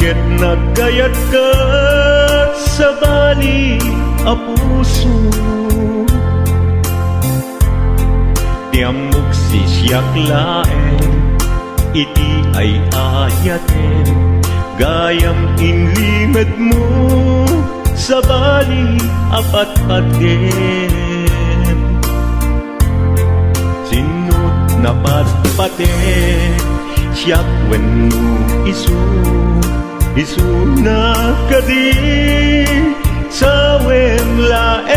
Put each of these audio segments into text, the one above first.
ket nagkayat ka sa bali a puso. Tiamok si siyak laeng, iti ay ayaten, gayam inlimed mo sa bali apat-paten. Sinut na patpaten, siyak wenno isu na kadi sa wemlaen.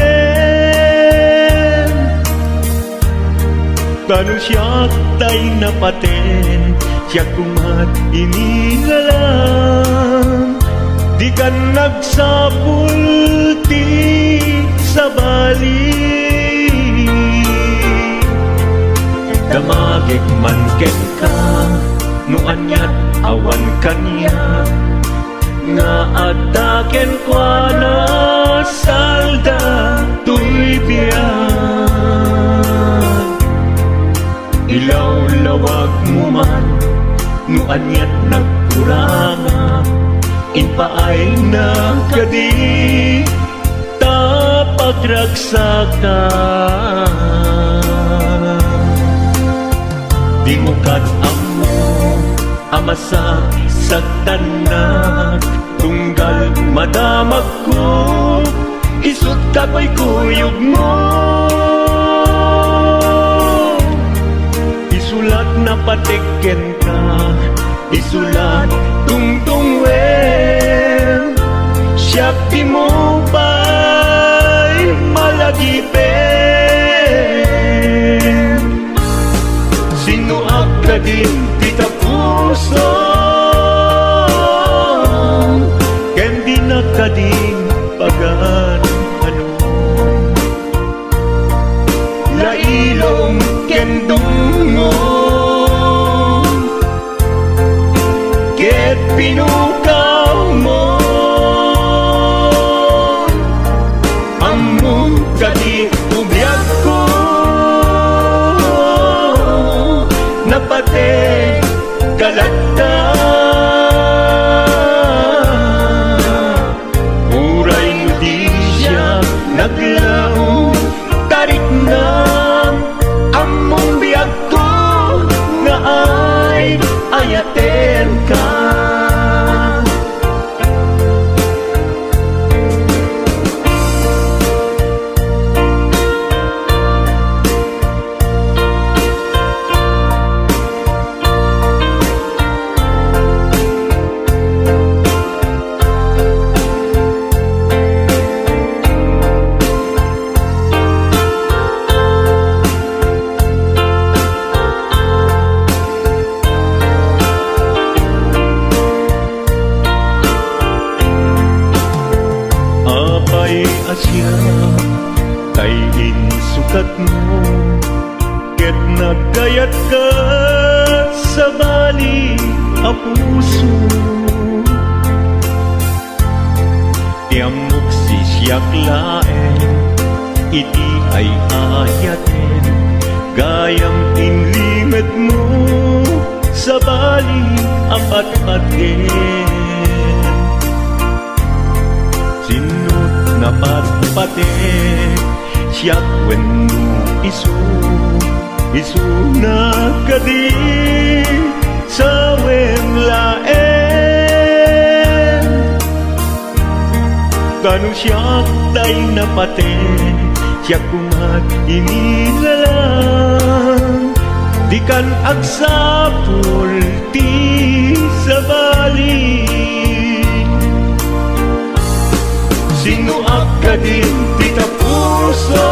Kanu siyak tay napaten, siyak kumat inilalang, di kan nagsapul ti sa bali. Damagik man ken ka, no anyat awan kanya, nga adaken kwa na salda tuy biyan. Ilaw-lawag mo man, no anyat nagkuranga, inpaay na kadi tapagragsakan. Di mo amo amasak sa tanan, tunggal madamag ko, isut kakoy kuyog mo. Isulat na patiken ka, isulat tungtungwen, siyak di mo ba'y malagipen. Sino ka din kita puso, ken di na ka din pagan ano. Lailong ken dungon, ket pinukaw mo, among kadi ubiyag ko, napate kalata. Uray mo di siya naglaong, tarik na among biyag ko, nga ay ayaten ka. Asya kay insukat mo, ket nagkayat ka sa bali a puso. Tiamok si siyak laeng, iti ay ayaten, gayam inlimed mo sa bali apat-paten. Sinut na patpaten, siyak wenno isu na kadi sa wemlaen. Kanu siyak tay napaten, siyak kumat inilalang, di kan agsapul ti sa bali. Sino ka din kita puso,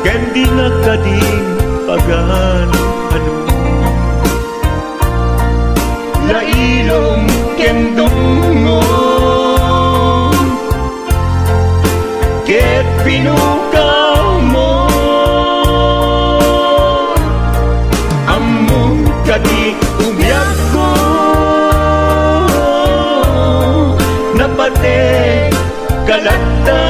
ken di na ka din pagan ano. Lailong ken dungon, ket pinukaw mo, among kadi ubiyag ko, napate kalata.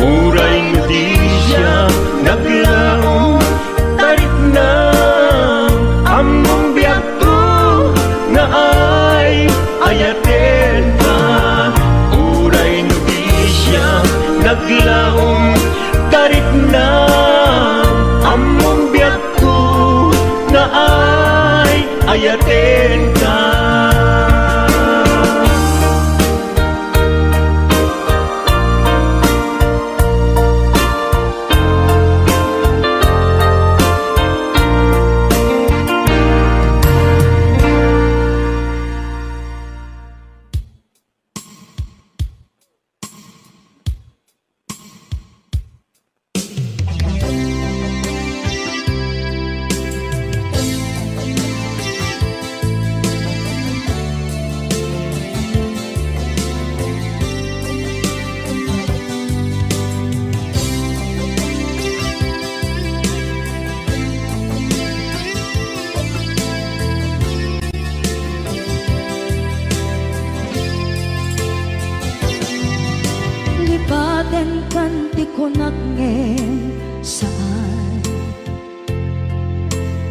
Uray mo di siya naglaong, tarik na ken kanti ko nagngem saan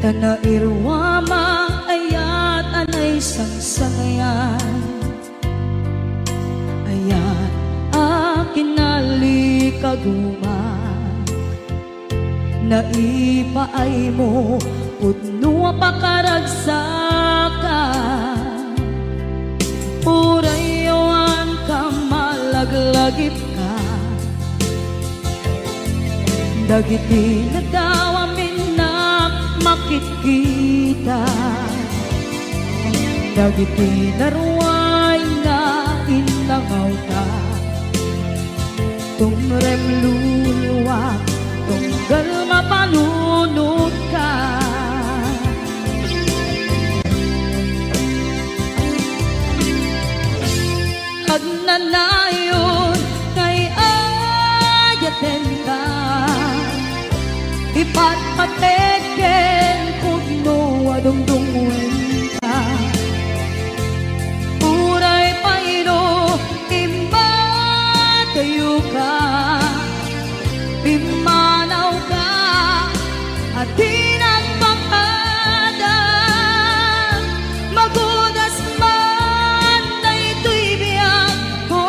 tanairwama ayat anay sangsangayan ayat akin nalikaguma naipaay mo pudno pakaragsakan purayawan ka malaglagip ka dagiti nagdawamin na makikita dagiti naruay na inangaw ka tumrem luluwa tunggal mapanunod ka agnanayon kay ayaten ka ipatpateken pugno adungdungwen ka uray paino imatayo ka pimanaw ka at tinagpakadan magudas man na ito'y biyak ko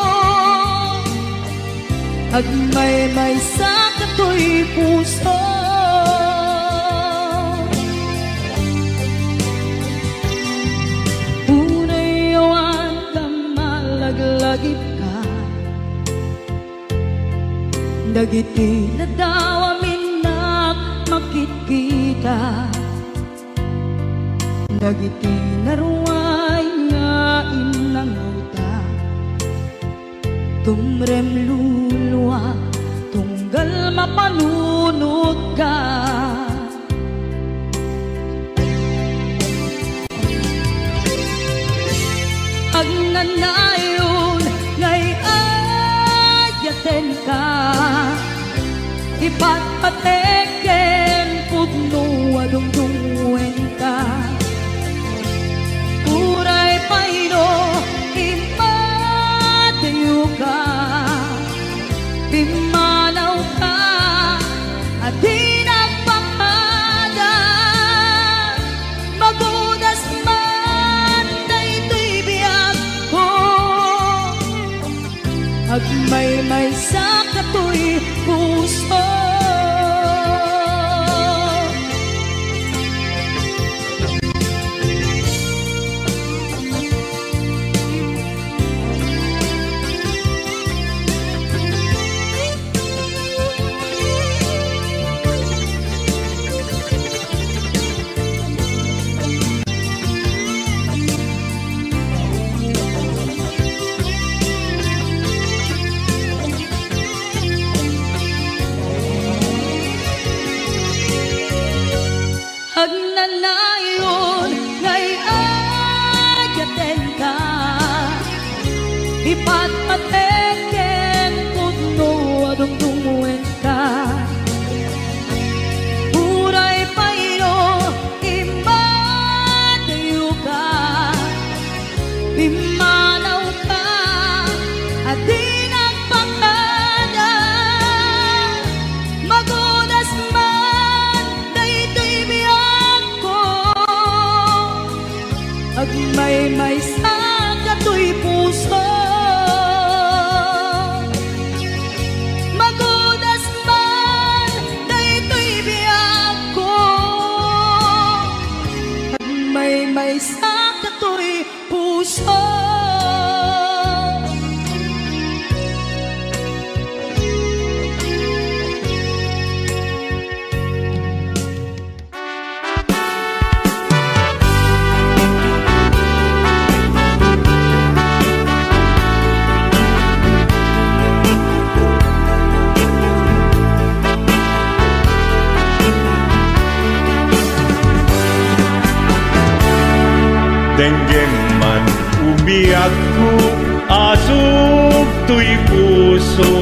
agmay-may sa kato'y puso unayawan ka malaglagip ka dagiti nadawamin na makikita dagiti naruay nga inangauta tumrem luluwa tunggal mapanunod ka agnanayon ngay ayaten ka ipatpateken pudno adungdungwen ka uray paino imatayo ka pimanaw ka at tinagpakadan magudas man na ito'y biyak ko agmay-may sa kato'y puso agnanayon ngay ayaten ka ipatpateken pudno adungdungwen ka uray paino imatayo ka pimanaw ka at tinagpakadan magudas man na ito'y biyak ko agmay-may sa kato'y puso magudas man na ito'y biyak ko agmay-may sa kato'y puso denggem man umiyak ko asog to'y puso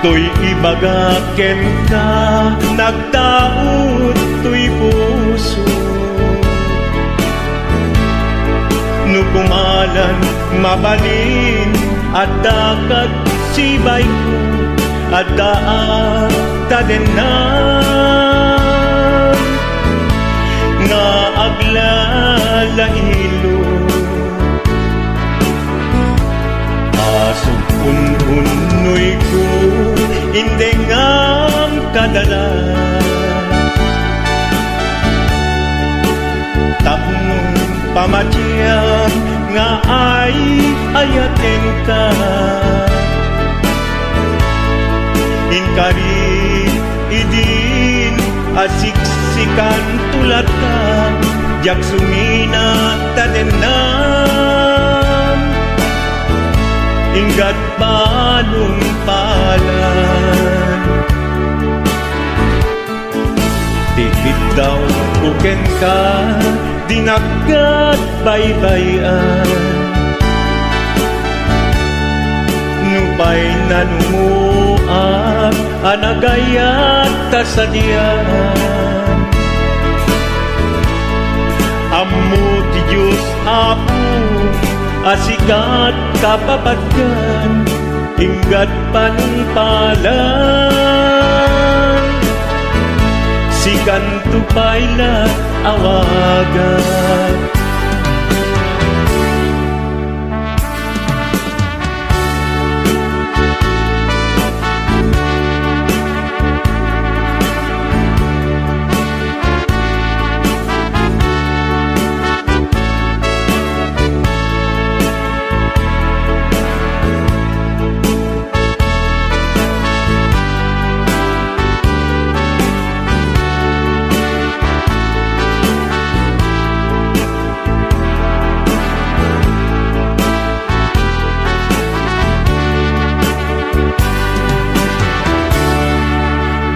to'y ibagaken ka nagtaot to'y puso no kumalan mabalin at dakag sibay ko at daan tadenan nga aglalahilo asog unhunoy ko hindi ngam kadala tapong pamatyang nga ay ayaten ka inkari idin asiksikan tulat ka jak sumina tadenam inggat panumpalan dikit daw buken ka dinagat baybayan nupay nanumuak anagayat tasadyan ammo ti Diyos Apo asikat kapapatgan inggat panumpalan sikan tupayla awagan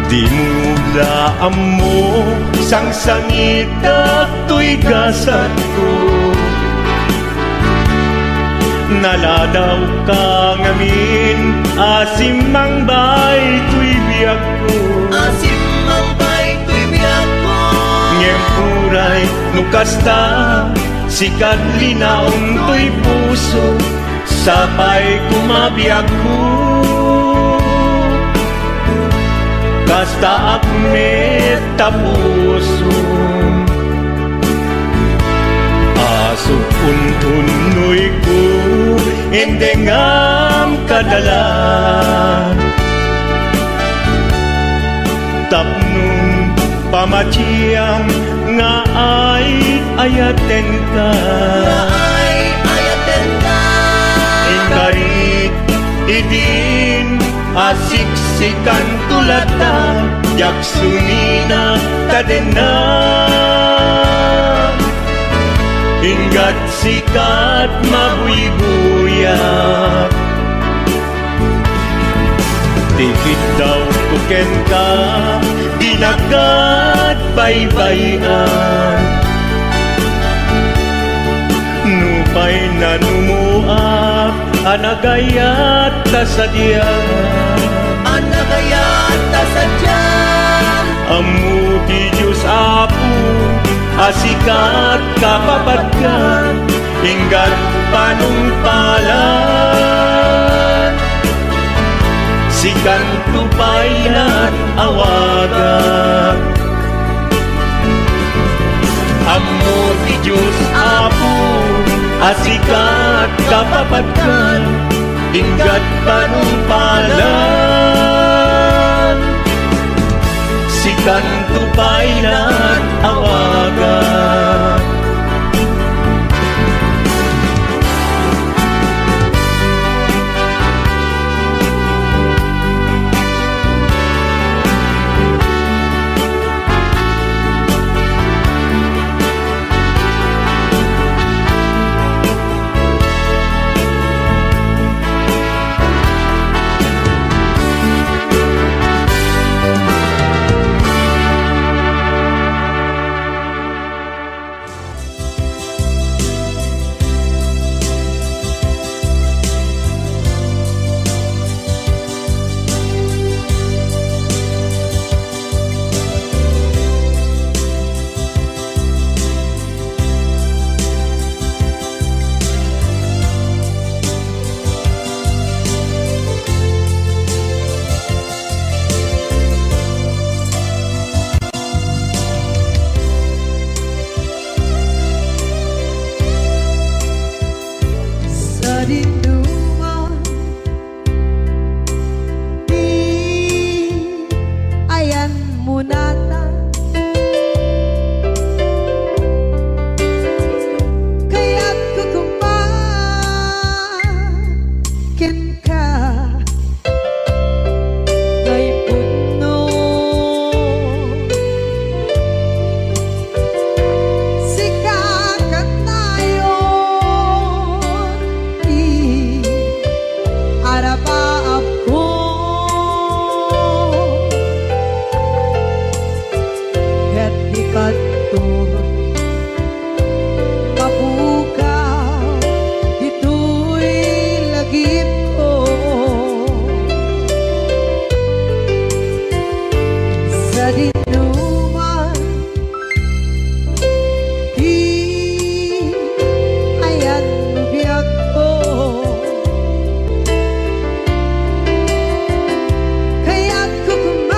di mula amo sang sangit at to'y gasat ko naladaw ka ngamin asimang bay to'y biyak ko asimang bay to'y biyak ko ngempuray nukasta sikat linaong to'y puso sapay kumabiyak ko kasta akmet tapuso aso untunoy ko endengam kadalan tapnong pamatyang nga ay ayaten ka inkarit idin asiksikan tulata jak sumina tadena inggat sikat mabuy-buyak dikit daw tuken ka dinagat baybayan nupay nanumuak anagayat tasadyan anagayat tasadyan ammo ti Diyos Apo asikat kapapatgan inggat panumpalan sikan tupaylan awagan ammo ti Diyos Apo asikat kapapatgan inggat panumpalan sikan tupaylan awagan dinuman di ayan biyak ko kaya't kukumakin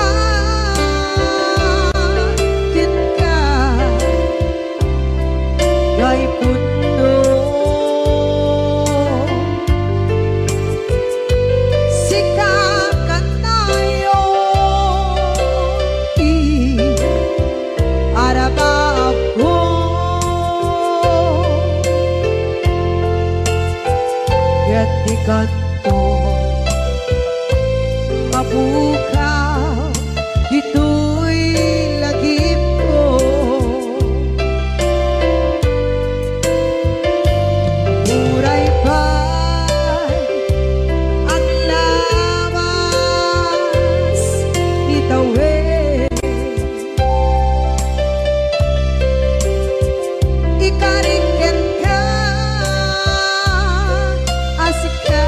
ka gay puno sikakan tayo araba ako kaya't di kanto mabukaw dito'y lagip ko muray pa'y ang lawas itawid ikariken ka asika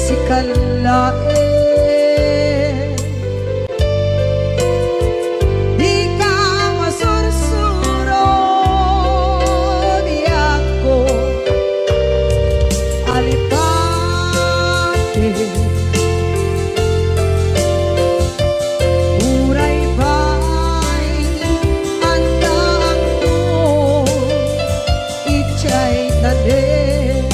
sikalae di ka masursuro biyak ko alipate muray pa'y andaan mo ichay tanin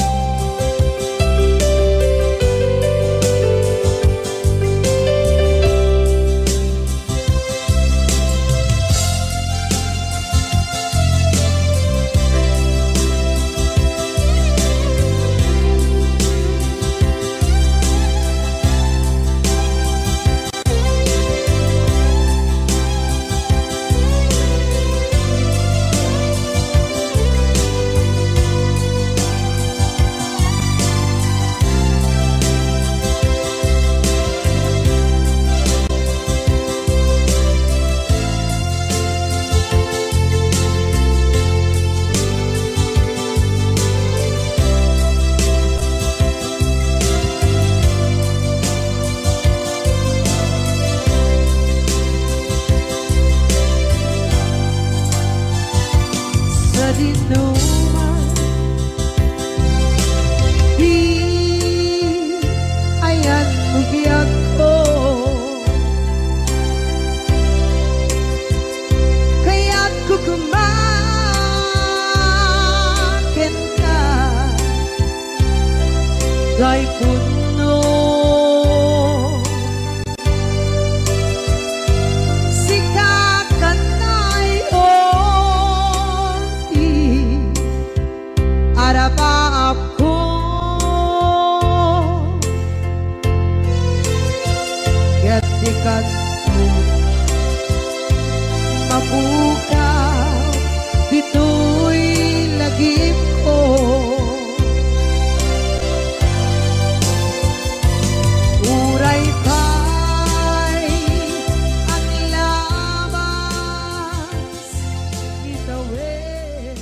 sa dinuman di ayan biyak ko kaya't kukumakin ka gay puno sikakan tayo araba ako kaya't di kanto mabukaw dito'y lagip ko muray pa'y ang labas itawid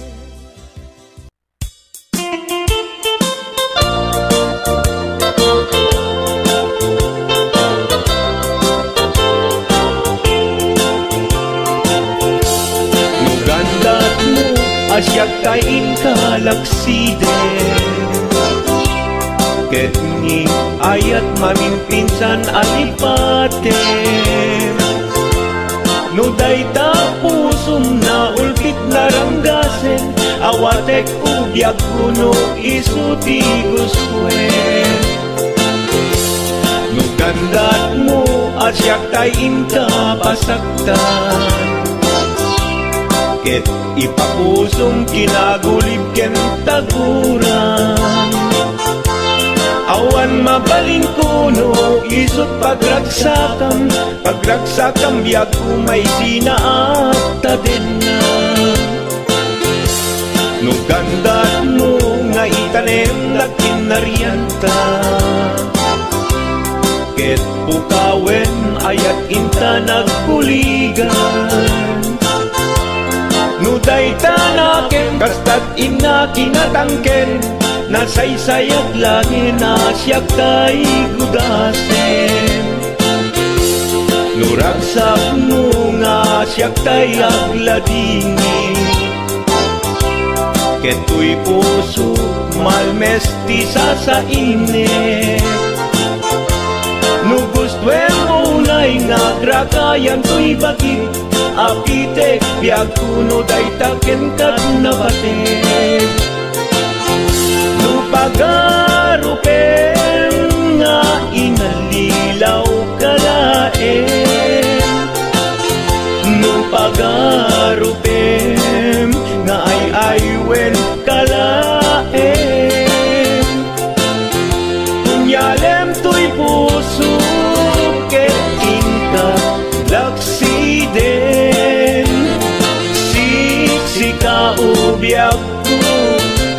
Nugandat mo asyak kain kalaksiden ket ni ayat mamimpinsan alipaten no dayta pusum na ulkit naranggasen awatek ubyak kuno isuti guswen nugandat mo asyak kain pasaktan ket ipapusong kinagulib ken taguran awan mabaling kuno isut pagragsakam biag umay sinaat tadenna nugandat mo nga itanem na kinarianta ket pukawen ayat inta nagkuligan nuday tanaken kastat ina kinatangken nasaysayat langin asyak tay gudasen no Nuragsak mo nga siyak tay agladini, keto'y puso malmestisa sa init. No gustuem mo unay nga grakayan to'y bakit, apitek biag kuno day taken kat nabatek. No pagarupen nga inalilaw kalaen, no pagarupen nga ay aywen kalaen. Kunyalem to'y puso keting ka laksiden, siksika ubiyag ko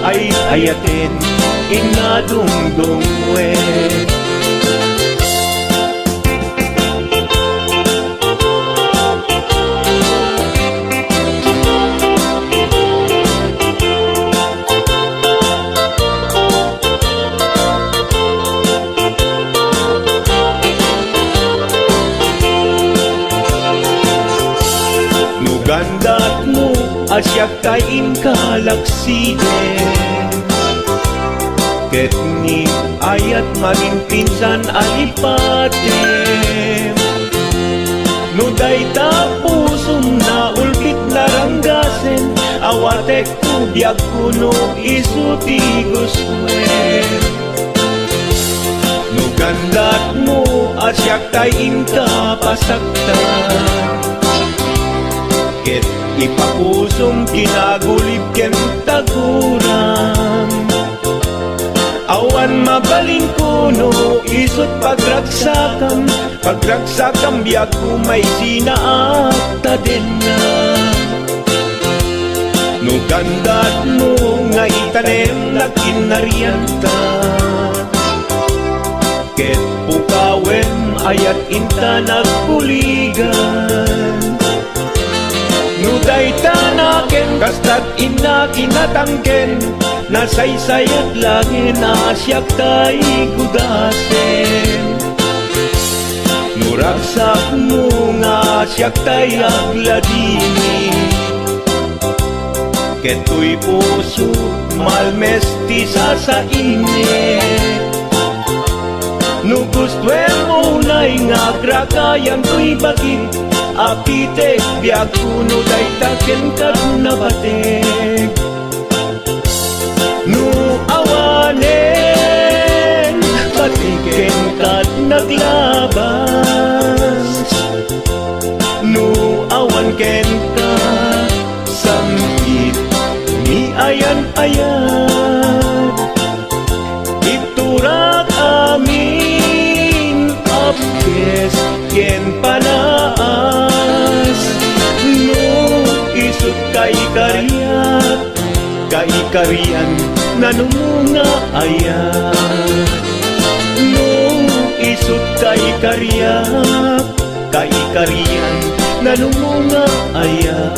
ay ayaten inadungdungwe. Nugandat mo asyak kain kalaksiden, ket ni ayat maging pinsan alipatem. No dayta pusong na ulkit naranggasen, awatek kubiyag kuno isuti guswen. No gandat mo asyak tayin ka pasaktan, ket ipapusong kinagulib ken taguram. Awan mabalin kuno isut pagragsakam, pagragsakam biag kumay sinaakta din na. No gandat mo nga itanem na kinarianta, ket pukawen ayat inta nagpuligan. No dayta naken kastat ina kinatangken, nasaysayat langin asyak tay gudasen. Nuragsak mo nga asyak tay agladini, keto'y puso malmestisa sa init. No gustuem mo unay nga grakayan to'y bakit, apitek biag kuno day taken kat nabatek. No awanen patiken kat naglabas, no awan ken ka samgit ni ayan-ayan. Iturak amin apkes ken panaas, no isut kay kariyat, kay kariyan nanumunga ayan. No isut kay kariyak, kay kariyan nanumunga ayan.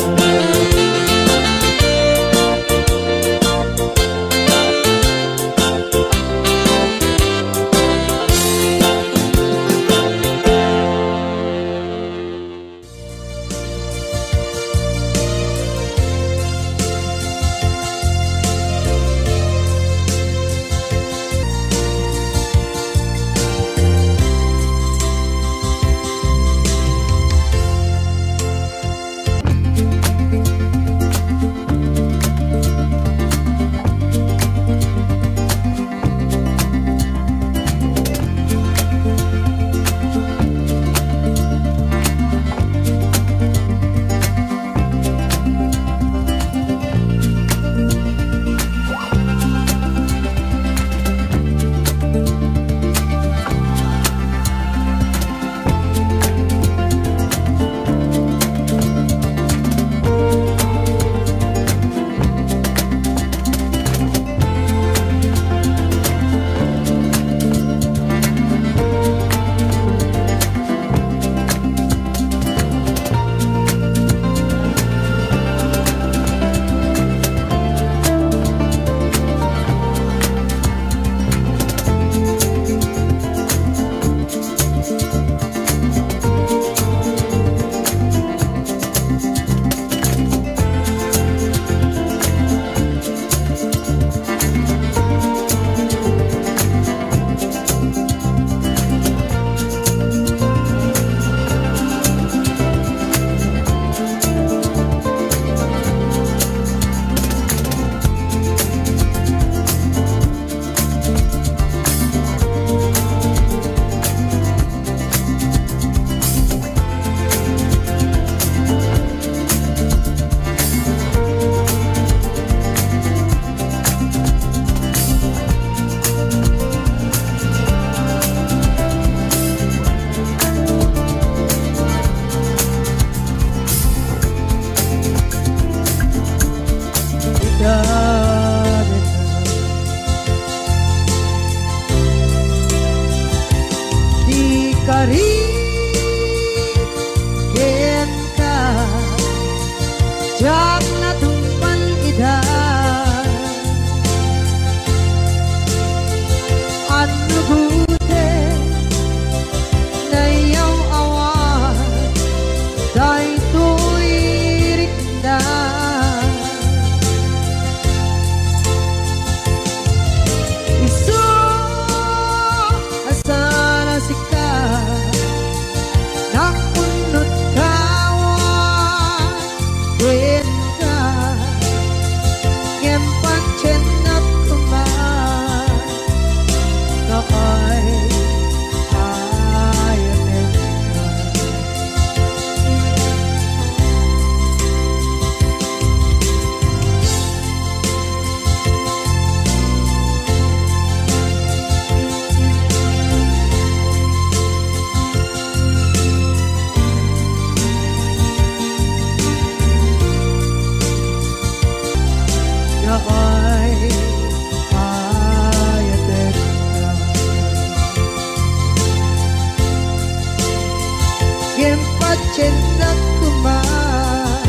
Cinta kumar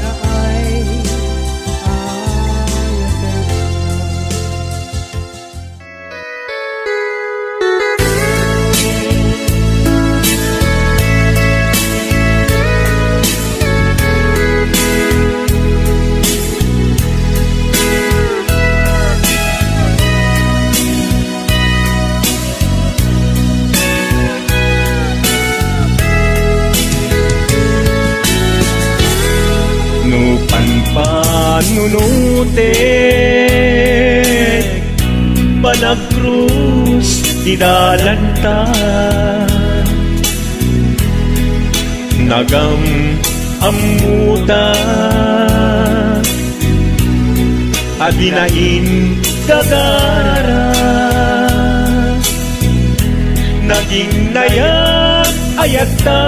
na ay ayakan Panunutik Panagkrus Didalanta Nagam amuta Adinain gagara Naging nayak ayata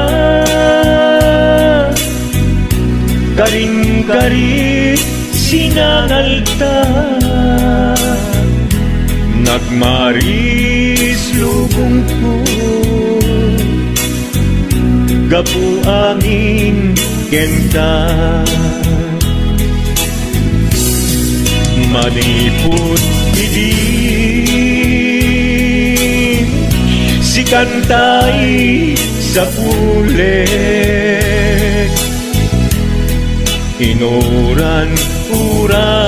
Karing-karit sinangalta Nagmaris lubong ko Gapu angin kenta Maniput idin Si kantay sa pulet Inuran uras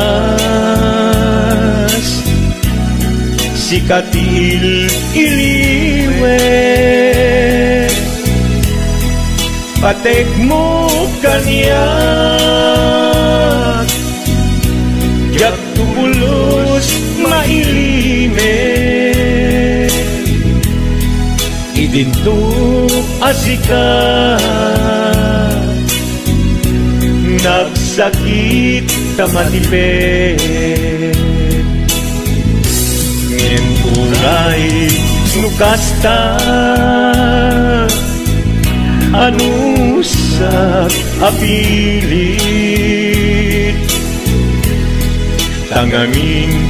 Si katil iliwe Patek mo kanyak Yak tubulos mailime Idinto asikat Nagsakit tamatipid Ngenturay nukasta Anusak apilit Tangangin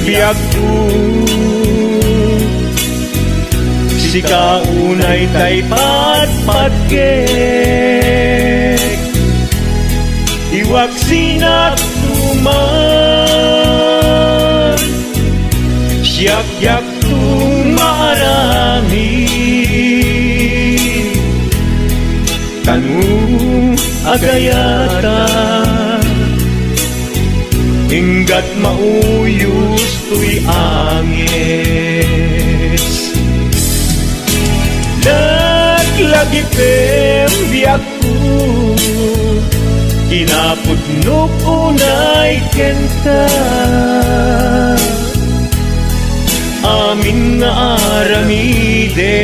biag ko Si kaunay tay patpatgek Iwak sinat tuman Siyak-yak tumarami Kanu agayata Hinggat mauyos tuy angis Naglagi pembiak ko Kinaputnok unay kenta Amin nga aramidek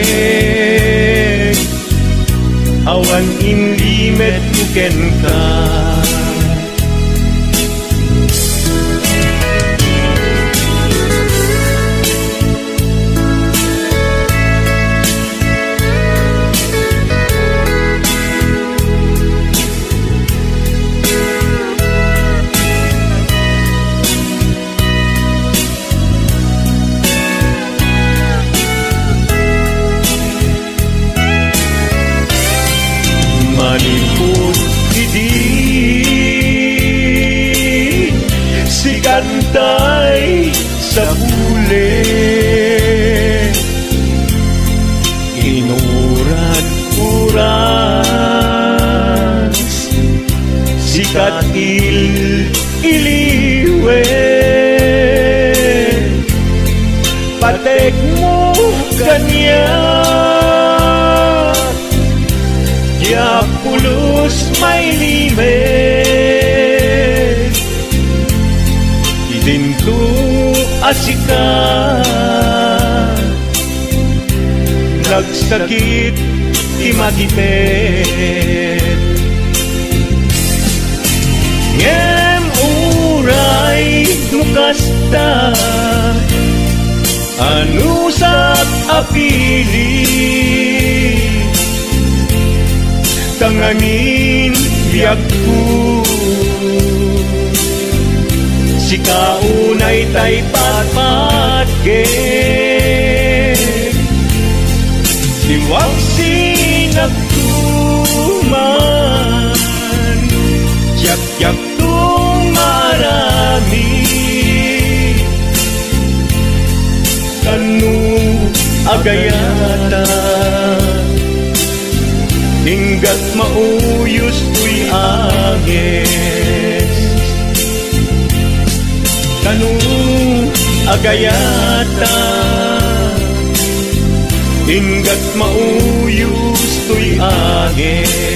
Awan inlimet kuken ka Maniput idin Si kantay sa huli Inuran uras Si katil iliwe Patek mo kanya Ya pulos may limet Idinto asikat Nagsakit imakipet Ngem uray nukasta Anusat apili Tangangin biag ko Si kaunay tay patpatgek Iwag nagtuman, yak-yak tung marami. Kanu agayata, hinggat mauyos tuy agis. Kanu agayata, hinggat mauyos tuy agis.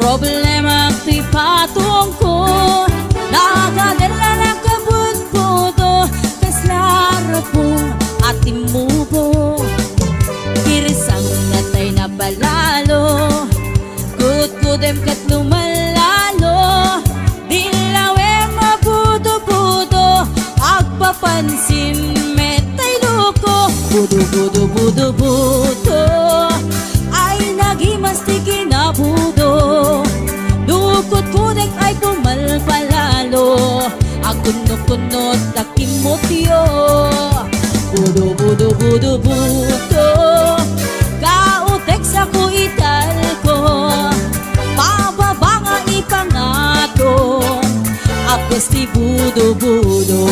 Problema ti patong ko, nagadala na kabut-buto, kaslara po ating mubo. Kirisang natay na balalo, kut-kudem kat lumalalo, dilawe mabudo-budo, agpapansin metay luko, budo-budo-budo-budo, ay nagimastikin na budo. Dukot-kudek ay pumalpalalo, akunot-kunot takimotyo. Budo-budo-budo-budo, kautek sa kuital ko, pababa nga ipangato, apos ti budo-budo.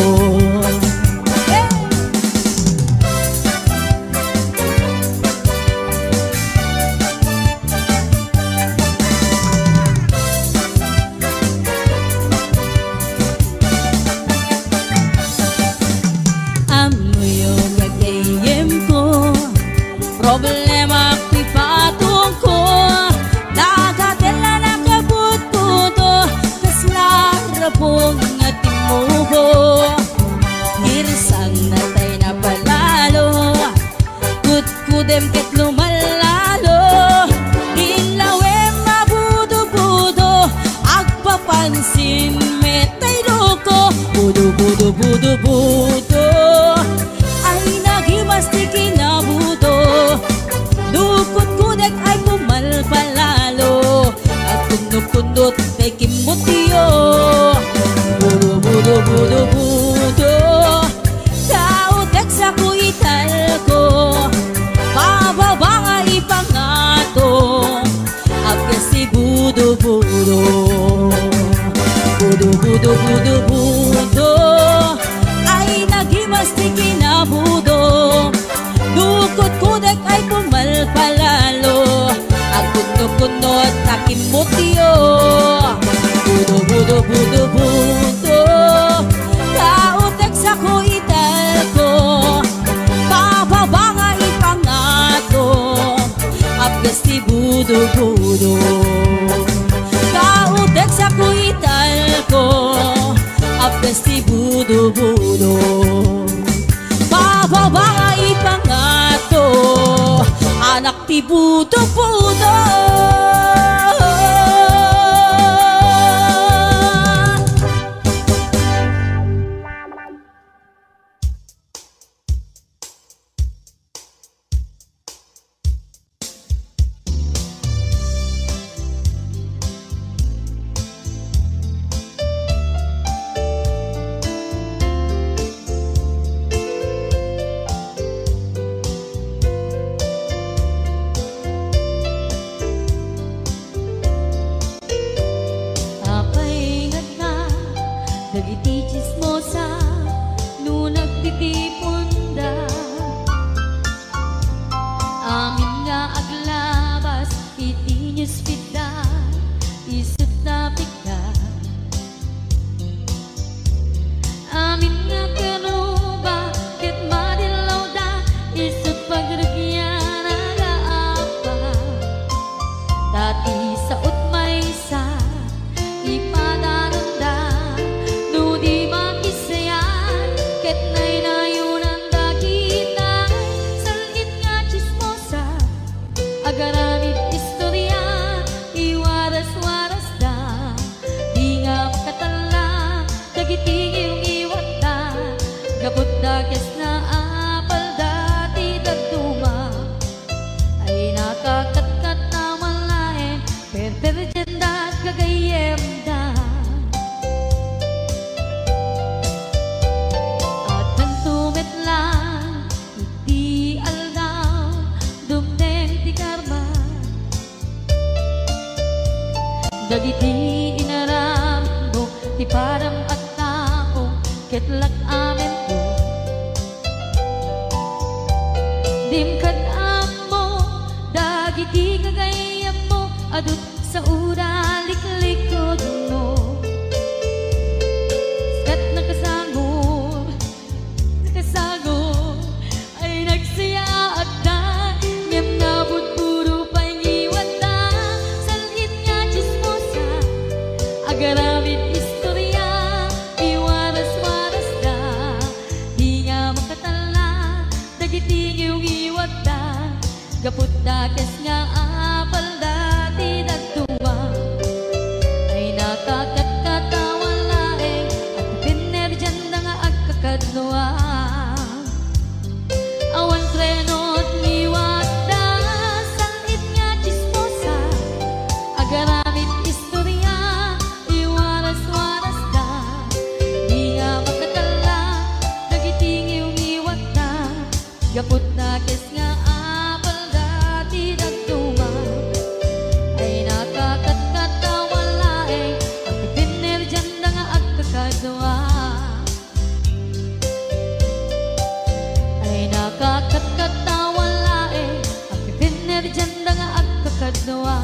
Problema ti patong ko, nagadala na kabut-buto, kaslara pong ating mubo. Girsang natay na palalo, kut-kudem ket lumalalo, ilawe mabudo-budo, agpapansin metay loko. Budo-budo-budo-budo, ay nagimastikin na budo. Dukot-kudek ay pumalpalalo, at kundot-kundot kay kimutyo. Budo-budo-budo-budo, kautek sa kuital ko, pababa nga ipangato, agkas si budo-budo. Budo-budo-budo-budo, ay nagimastikin na budo. Dukot-kudek ay pumalpalalo, at kundot-kundot takimutyo. Budo-budo-budo-budo, kautek sa kuital ko, pababa nga ipangato, apgas ti budo-budo. Kautek sa kuital ko, apgas ti budo-budo. Pababa nga ipangato, anak ti budo-budo. Dagiti chismosa, no nagtitipunda, amin nga aglabas, iti newsfeed isut na bigla. Amin nga kanuba, ket madilaw da, isut pagragyan agaapa. Dati sa utmay sa ipadananda, no di makisaya. Ay nayunan dakita salit nga chismosa agaramid istorya iwaras-waras da di nga makatala dagiti yung iwat da gabot da kes na apal dati dagduma ay nakakatkat na malain perperjen da gagayem da at nagtumit lang di aldaw dumdeng ti karma dagiti inaram mo ti param at tao ketlak amen ko dimkad mo dagiti kagayam mo adut sa uraliklikod mo kat nakasagod ay nagsaya at da ngem nabot puro pangiwat da salit nga chismosa agaramid istorya iwaras-waras da di nga makatala dagiti yung iwat da gapot da kes nga apal dati dagduma ay nakakatkatawa laeng at pinerjan da nga agkakadnoa awan trenot ngiwat da salit nga chismosa agaramid istorya iwaras-waras da di nga makatala dagiti yung iwat da gapot da kes nga apal dati dagduma ay nakakatkatawa laeng at pinerjan da nga agkakadnoa ay nakakatkatawa laeng at pinerjan da nga agkakadnoa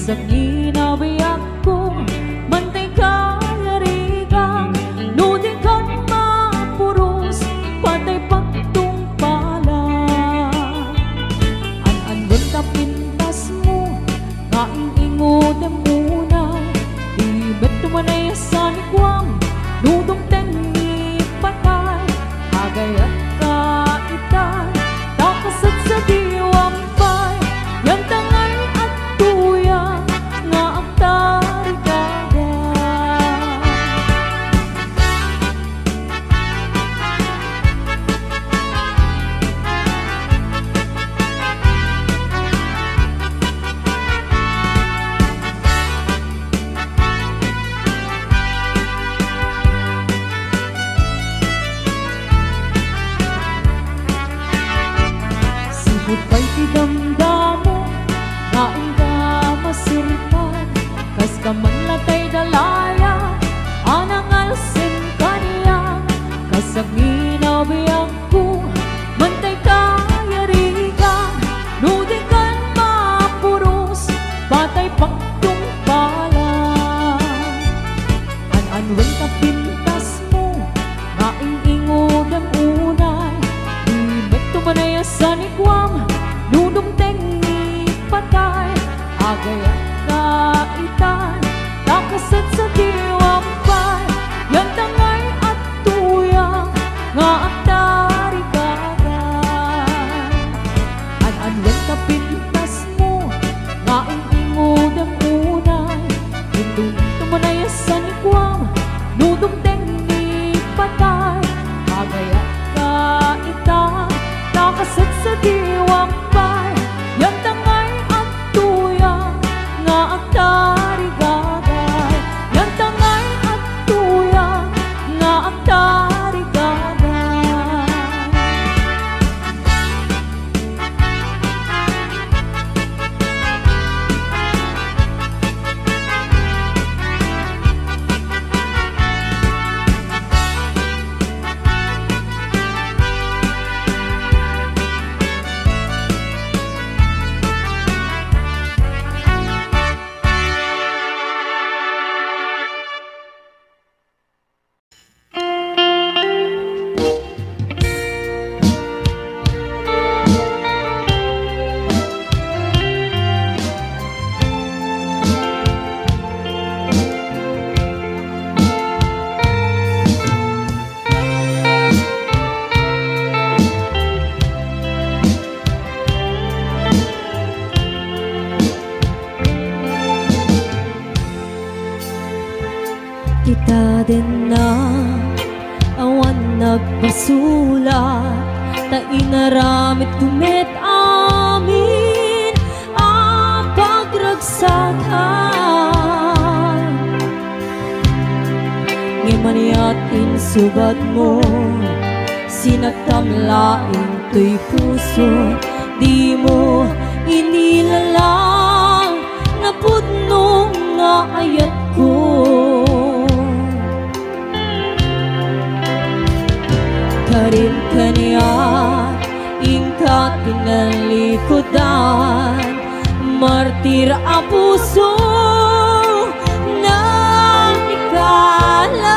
kasagni na biyak ko, bantay ka yarigang, nudi ka mapuros, patay pagtungpala. An ka pintas mo, kaing ingod ang muna, di beto manay sa nikwam, nudong tengi patay, agayat ka itan, takasat sa diwampay, yan tangay at tuyang, nga ang tarigada. Sibot pa'y tidamdamo, kaing ka masirpan, kas ka man latay dalaya, anang alsin kaniya, kasagni na biyak ko, bantay ka yarigang, nudi kan mapuros, patay pagtungpala. An-anwen ka pintas mo, kaing ingod ang unay, di beto manaya sa nikwam, nudong tengi patay, agayat ka itan, takasat sa diwampay, yan tangay at tuyang, nga ang tarigagay. An-anwen ka pintas mo, ngaing ingod ang unay, nudong manaya sa nikwam, nudong tengi patay, agayat ka itan, takasat sa diwampay, yan tangay at tuyang, nga ang tarigagay, yan tangay at tuyang, nga ang tarigagay. Kita din na awan nagpasulat, ta inaramit kumit amin ang pagragsakan. Ngimaniat insubad mo, sinagtamlaing to'y puso, di mo inilalang na pudnong nga ayat ko. Karin kaniya, ingka tinalikodan, martir a puso na ikalang.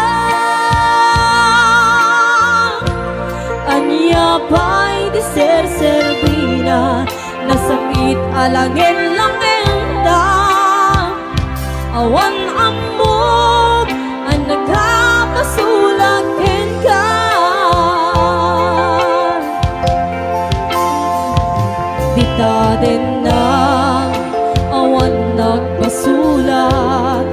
Anya pa'y di ser-servina, nasakit alangin-langin da, awan amog ang nagkapasulakin ka. Dita din na awan nagpasulat,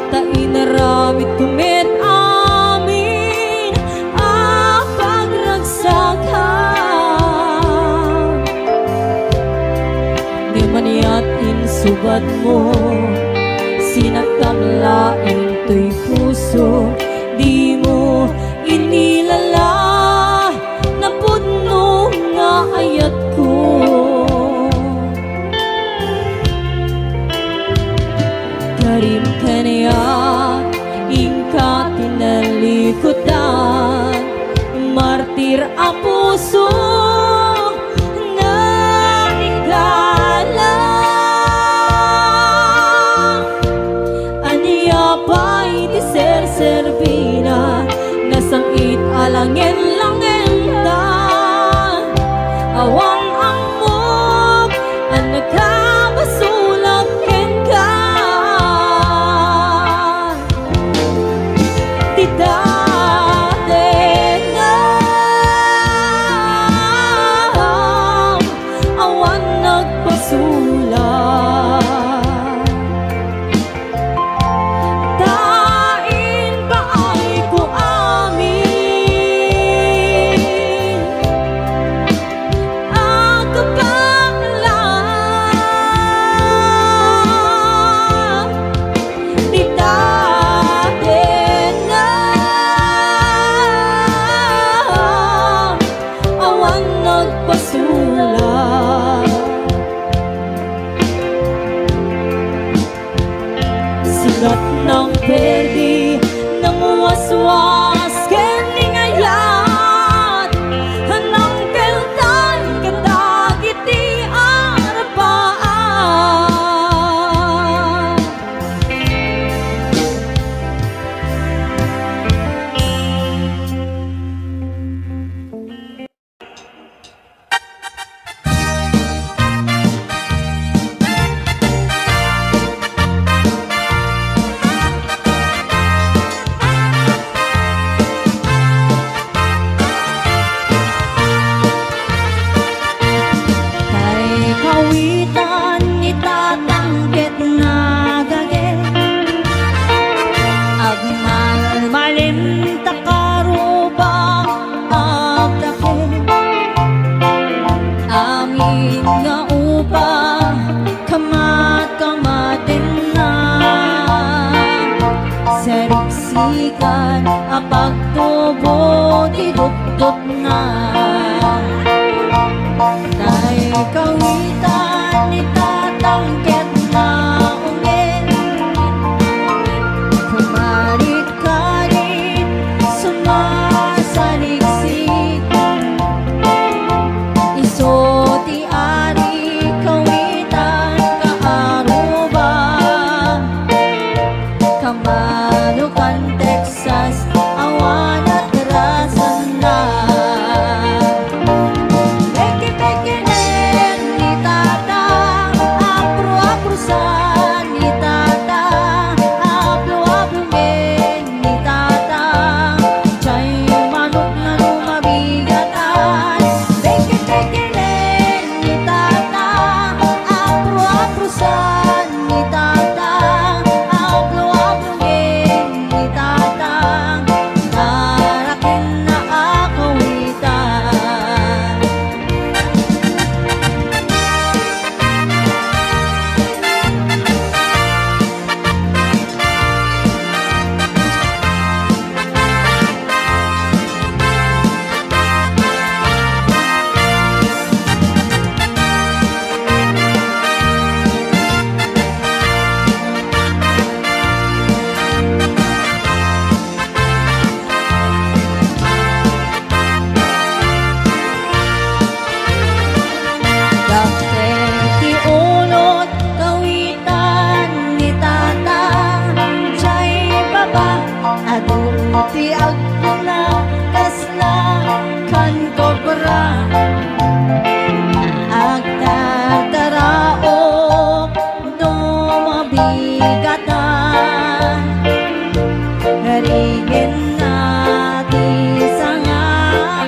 ta inaramit kumit amin ang pagragsakan. Di maniat insubad mo, sinagtamlaing to'y puso, di mo inilala na pudno nga ayat ko. Karim kaniya, ingka tinalikodan, martir ang puso na ikalang. sikat ng perdi ng waswas keningayat hanang keltan kadagiti arapaan. Kawitan itatangket na gage agmalmalim takaruba agdake amin nga upa kamat-kamatin na seriksikan apagtubo tidukdok na tay kawitan itatangket na ungin kumarit-karit sumasaliksik iso ti ari kawitan kaaruba kamanukan Texas awan at rasan na ti agpuna kasla kan kobra agtatarao no mabigatan harigin nati sanga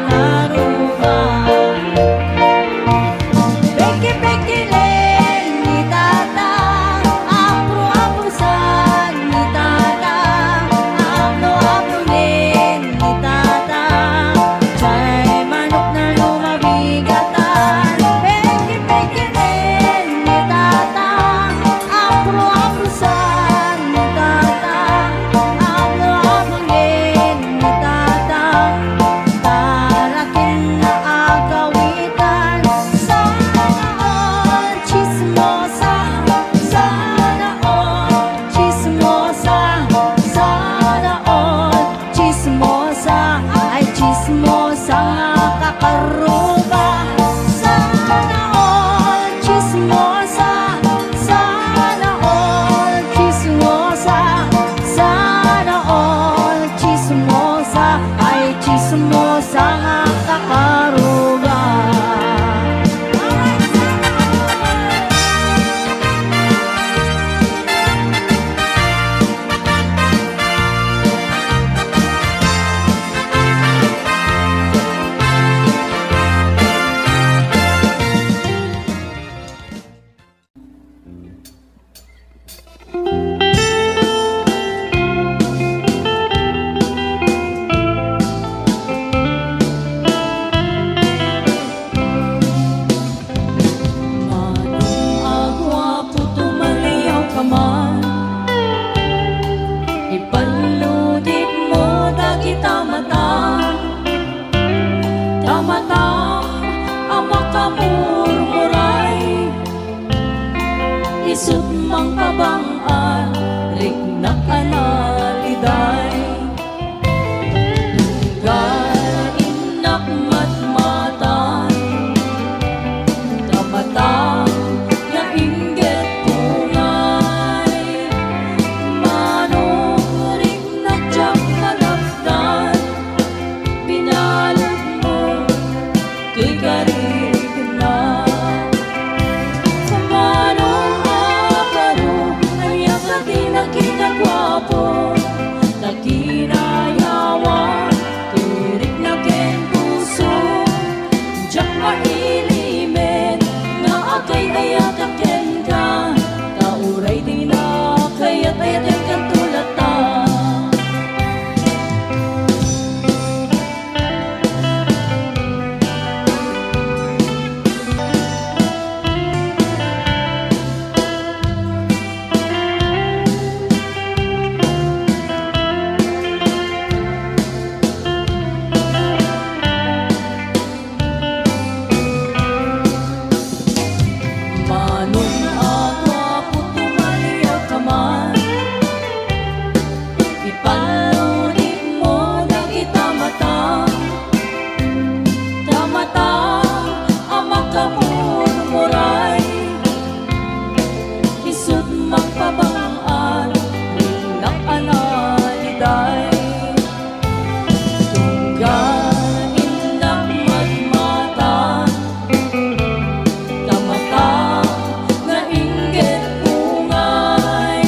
karuba peki-peki len ni tata apro-aprosan ni tata apno-apno len ni tata chay manok na lumabigatan peki-peki len ni tata apro-aprosan ni tata apno-apno len ni tata tarakin na agawitan sana all chismosa sana all chismosa sana all chismosa ay chismosa kakaruba sana all chismosa sana all chismosa sana all chismosa ay chismosa kakaruba. Manong agwa puto maliyaw ka man ipaludit mo dagita mata tamatam ang makamurmuray isut mang kabang rik nakanaliday Tunggal inak matmatan Tamatang na inggit tungay Manong ring nagtiyang kalapdan Binalag mo kay karirig na Manong aparo Ayaw ka din na kinagwapo Na kinayawan Tirik na ken puso Diyak mailimin Nga akay ayat aken ka Kauray di na kaya't ayat aken tulata Manong agwapo tumaliya ka man Ipalunin mo na kita matang Tamatang ama ka murmuray Isut magpabangaan ring nakanaliday Tunggain ng matmatan Tamatang na inggit pungay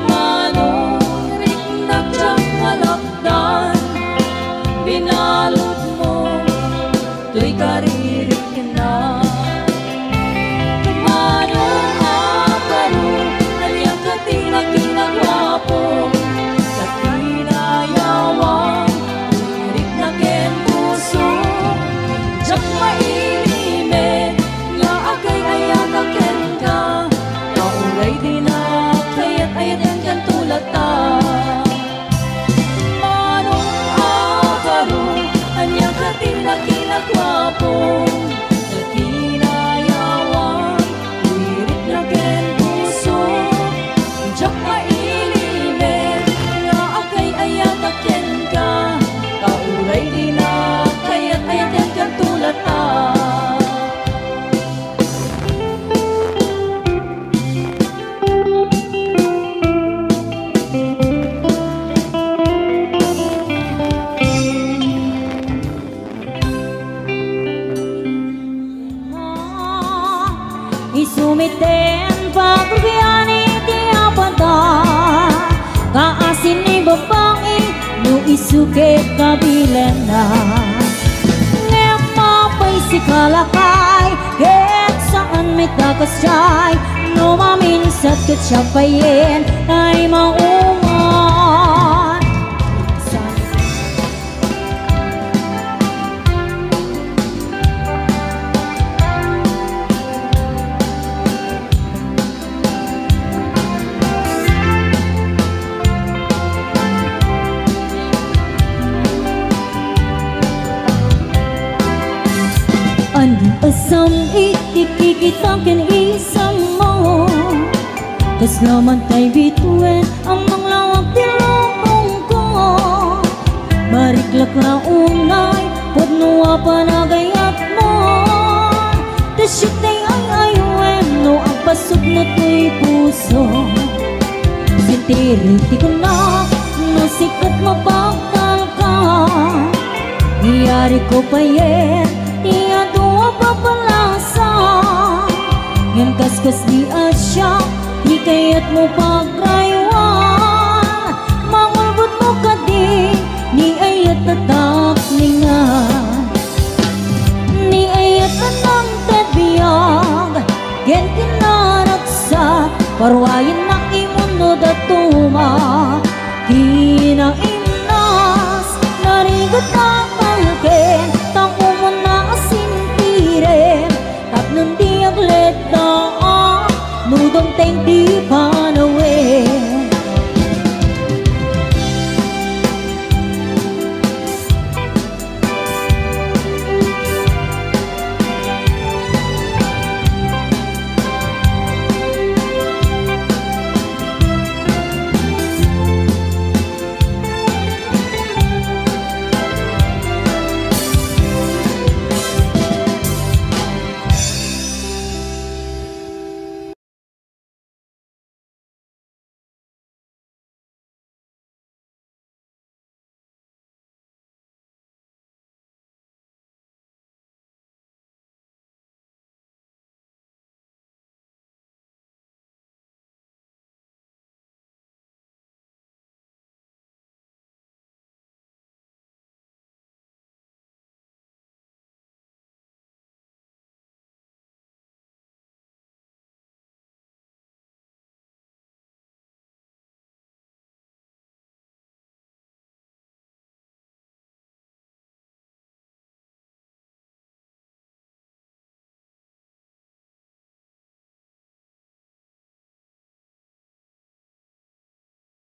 Manong ring nagtiyang kalapdan Binalot mo to'y karirig na Manong aparo Aliyang ka din na kinagwapo Sa kinayawang Tirik na ken puso Diyak mailimin Nga akay ayat aken ka Kauray di na kaya't ayat aken tulata Manong aparo Aliyang ka din na kinagwapo Sa kinayawang Tirik na ken puso Diyak mailimin Nga akay ayat aken ka Kauray di na kaya't ayat aken tulata Isumiten pagrubiani ti apada Kaasin ni babae no isukit kabilan na Ngayon mapay si kalakay Kahit saan may takas siya'y No maminsat kat siya payin ay maungan Anding asam itikikita ken isam mo Kas laman tay bituin ang manglawag tilong ko Bariklak na unay Pudnuwa panagayat mo Tasyok tay ay ayuin No ang pasok na to'y puso Sintiriti ko na Nasikat mapagdal ka Iyari ko pa yen Iya doa papalasa Ngam kaskas di asya Di kayat mo pagrayuan Mangulbot mo ka di Ni ayat tatak lingan Ni ayat anang tadbiyag Gen kinaraksa Parwayin na imuno datuma Kinainas Narigat ang malken Tang umon na asintiren Tap nang diaglet na Nudong teng di panawe